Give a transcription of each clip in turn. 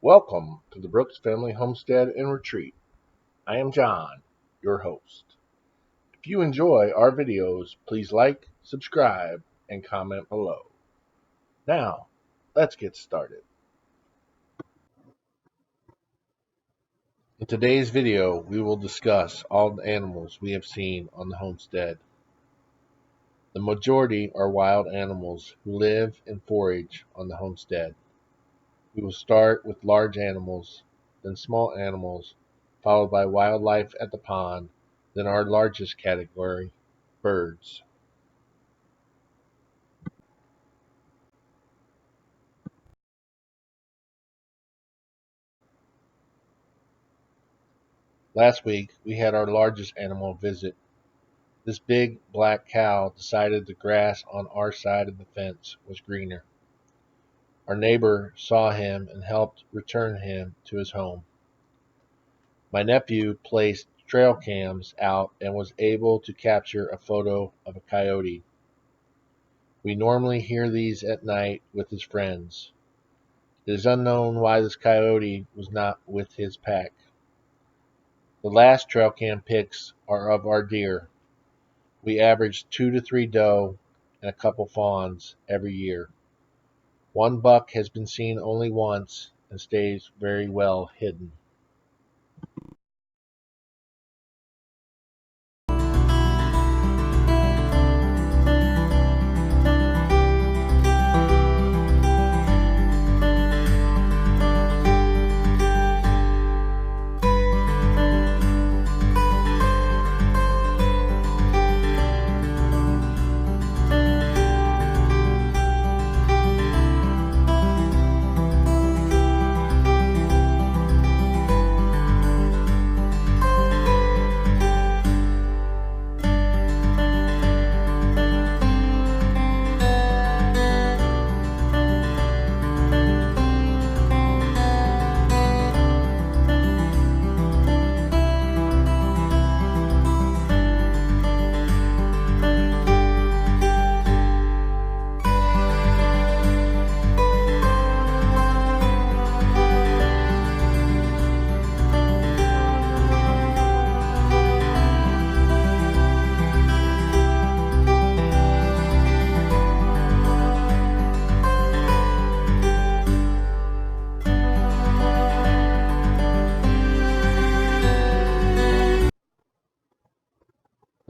Welcome to the Brooks Family Homestead and Retreat. I am John, your host. If you enjoy our videos, please like, subscribe, and comment below. Now, let's get started. In today's video, we will discuss all the animals we have seen on the homestead. The majority are wild animals who live and forage on the homestead. We will start with large animals, then small animals, followed by wildlife at the pond, then our largest category, birds. Last week, we had our largest animal visit. This big black cow decided the grass on our side of the fence was greener. Our neighbor saw him and helped return him to his home. My nephew placed trail cams out and was able to capture a photo of a coyote. We normally hear these at night with his friends. It is unknown why this coyote was not with his pack. The last trail cam pics are of our deer. We average 2 to 3 doe and a couple fawns every year. One buck has been seen only once and stays very well hidden.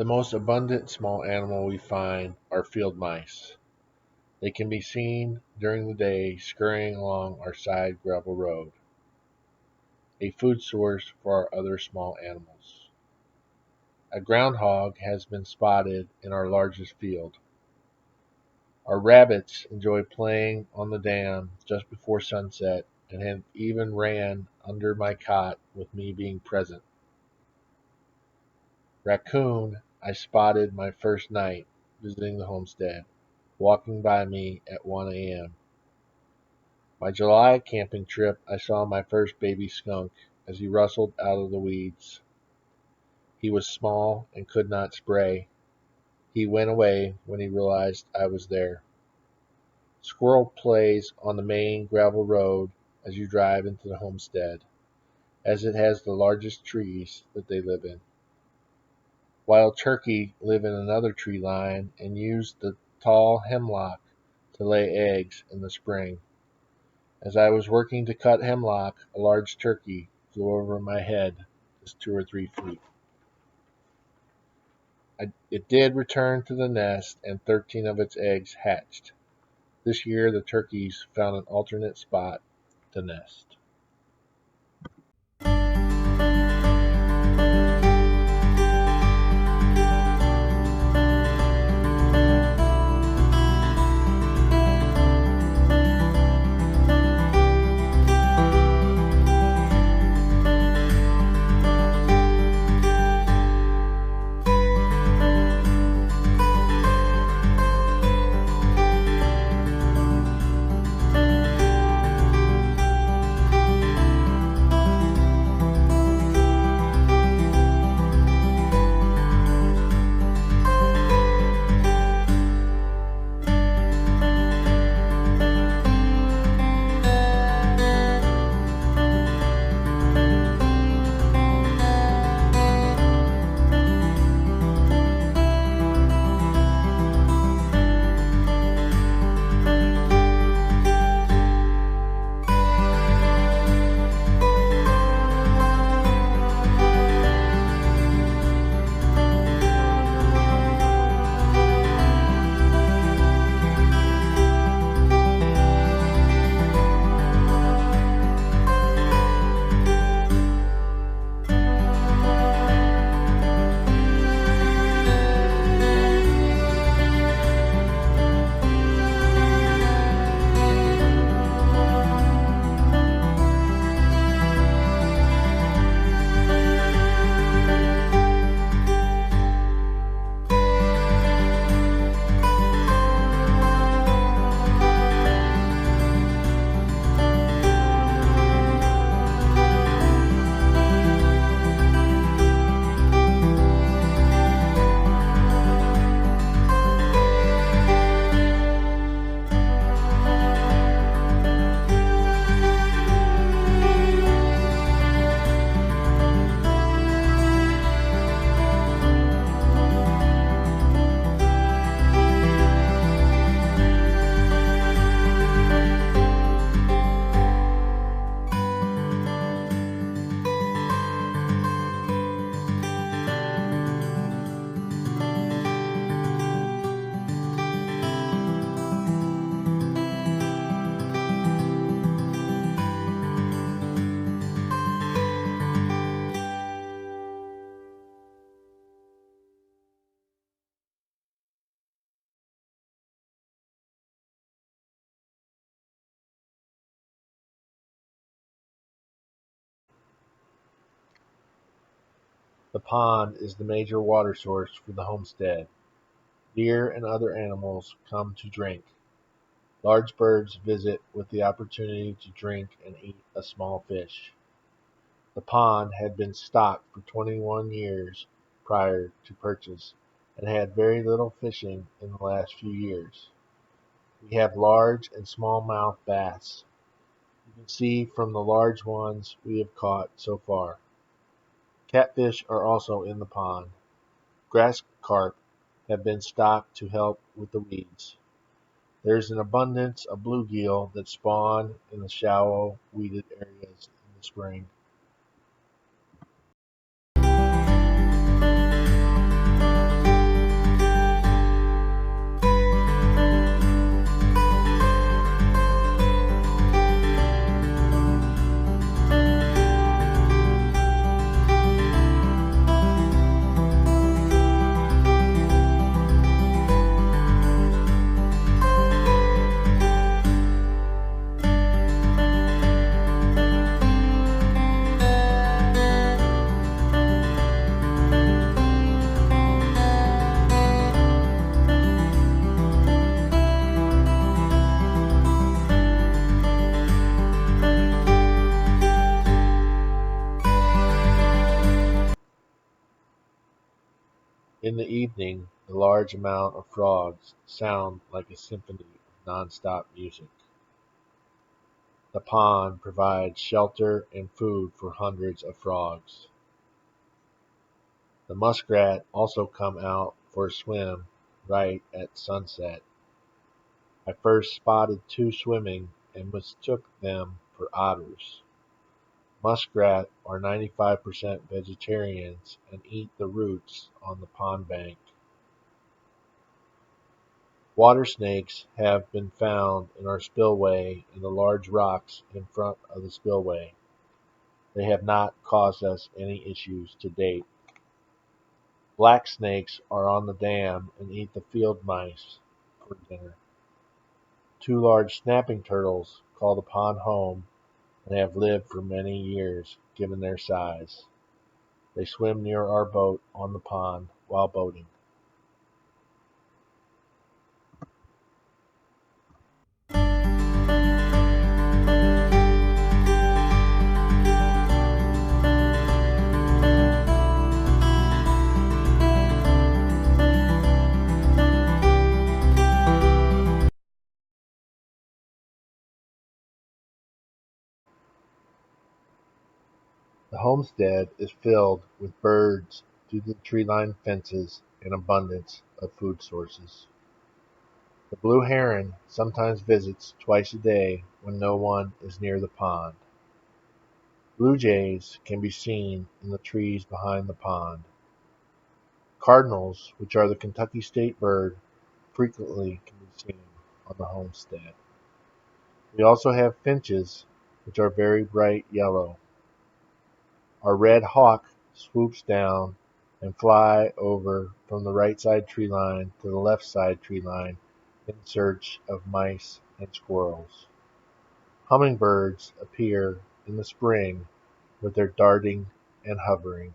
The most abundant small animal we find are field mice. They can be seen during the day scurrying along our side gravel road, a food source for our other small animals. A groundhog has been spotted in our largest field. Our rabbits enjoy playing on the dam just before sunset and have even ran under my cot with me being present. Raccoon I spotted my first night visiting the homestead, walking by me at 1 a.m. My July camping trip, I saw my first baby skunk as he rustled out of the weeds. He was small and could not spray. He went away when he realized I was there. Squirrel plays on the main gravel road as you drive into the homestead, as it has the largest trees that they live in. Wild turkey live in another tree line and use the tall hemlock to lay eggs in the spring. As I was working to cut hemlock, a large turkey flew over my head just 2 or 3 feet. It did return to the nest and 13 of its eggs hatched. This year the turkeys found an alternate spot to nest. The pond is the major water source for the homestead. Deer and other animals come to drink. Large birds visit with the opportunity to drink and eat a small fish. The pond had been stocked for 21 years prior to purchase and had very little fishing in the last few years. We have large and smallmouth bass. You can see from the large ones we have caught so far. Catfish are also in the pond. Grass carp have been stocked to help with the weeds. There is an abundance of bluegill that spawn in the shallow, weeded areas in the spring. In the evening, a large amount of frogs sound like a symphony of non-stop music. The pond provides shelter and food for hundreds of frogs. The muskrat also come out for a swim right at sunset. I first spotted two swimming and mistook them for otters. Muskrat are 95% vegetarians and eat the roots on the pond bank. Water snakes have been found in our spillway and the large rocks in front of the spillway. They have not caused us any issues to date. Black snakes are on the dam and eat the field mice for dinner. Two large snapping turtles call the pond home and have lived for many years given their size. They swim near our boat on the pond while boating. The homestead is filled with birds due to the tree-lined fences and abundance of food sources. The blue heron sometimes visits twice a day when no one is near the pond. Blue jays can be seen in the trees behind the pond. Cardinals, which are the Kentucky state bird, frequently can be seen on the homestead. We also have finches, which are very bright yellow. Our red hawk swoops down and fly over from the right side tree line to the left side tree line in search of mice and squirrels. Hummingbirds appear in the spring with their darting and hovering.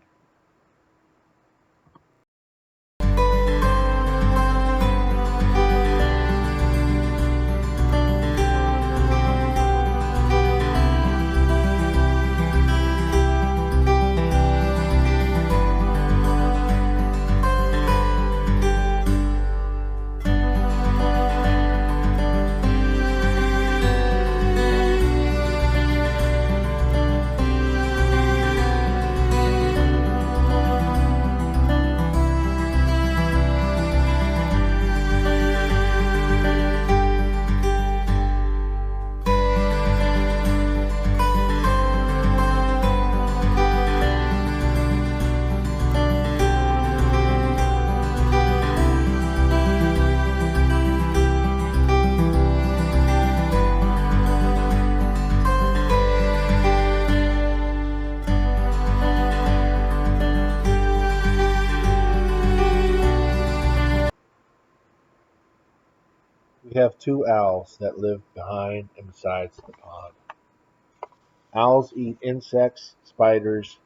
We have two owls that live behind and beside the pond. Owls eat insects, spiders,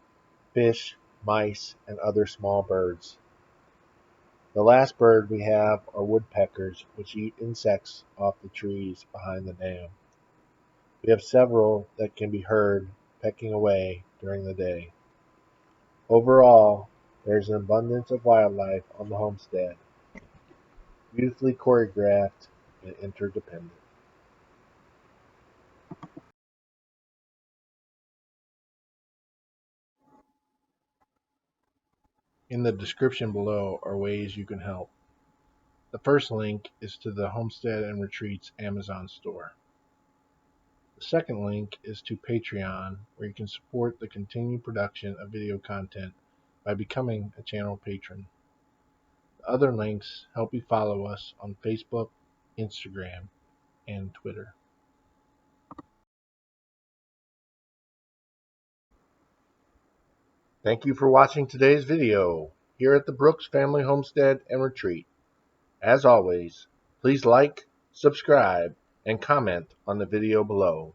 fish, mice, and other small birds. The last bird we have are woodpeckers, which eat insects off the trees behind the dam. We have several that can be heard pecking away during the day. Overall, there is an abundance of wildlife on the homestead, beautifully choreographed and interdependent. In the description below are ways you can help. The first link is to the Homestead and Retreats Amazon store. The second link is to Patreon, where you can support the continued production of video content by becoming a channel patron. The other links help you follow us on Facebook, Instagram, and Twitter. Thank you for watching today's video here at the Brooks Family Homestead and Retreat. As always, please like, subscribe, and comment on the video below.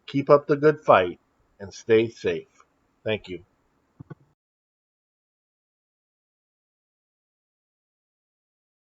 Keep up the good fight and stay safe. Thank you.